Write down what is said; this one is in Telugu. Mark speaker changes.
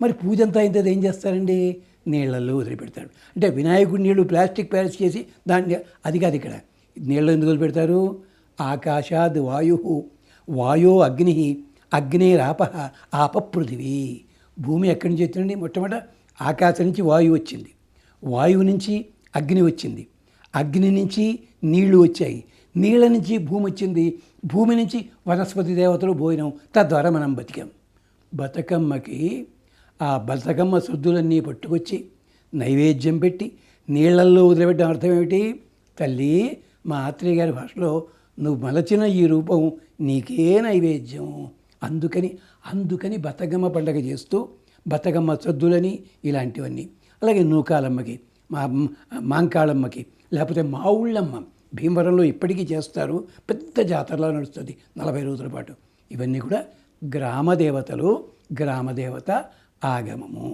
Speaker 1: మరి పూజ అంతా అయితే ఏం చేస్తారండి, నీళ్ళల్లో వదిలిపెడతాడు. అంటే వినాయకుడి నీళ్ళు ప్లాస్టిక్ ప్యారిస్ చేసి దాన్ని, అది కాదు ఇక్కడ. నీళ్ళు ఎందుకు వదిలిపెడతారు? ఆకాశాద్ వాయు, వాయో అగ్ని, అగ్నేరాప, ఆప పృథివీ. భూమి ఎక్కడి నుంచి వచ్చిందండి? మొట్టమొదట ఆకాశం నుంచి వాయువు వచ్చింది, వాయువు నుంచి అగ్ని వచ్చింది, అగ్ని నుంచి నీళ్లు వచ్చాయి, నీళ్ళ నుంచి భూమి వచ్చింది, భూమి నుంచి వనస్పతి దేవతలు భోజనం, తద్వారా మనం బతికాం. బతుకమ్మకి ఆ బతుకమ్మ శుద్ధులన్నీ పట్టుకొచ్చి నైవేద్యం పెట్టి నీళ్ళల్లో వదిలిపెట్టడం అర్థం ఏమిటి? తల్లి, మా ఆత్రేయ గారి భాషలో నువ్వు మలచిన ఈ రూపం నీకే నైవేద్యం. అందుకని బతుకమ్మ పండగ చేస్తూ బతుకమ్మ సద్దులని ఇలాంటివన్నీ. అలాగే నూకాలమ్మకి, మాంకాళమ్మకి, లేకపోతే మా ఊళ్ళమ్మ భీమవరంలో ఇప్పటికీ చేస్తారు, పెద్ద జాతరలో నడుస్తుంది 40 రోజుల పాటు. ఇవన్నీ కూడా గ్రామదేవతలు, గ్రామదేవత ఆగమము.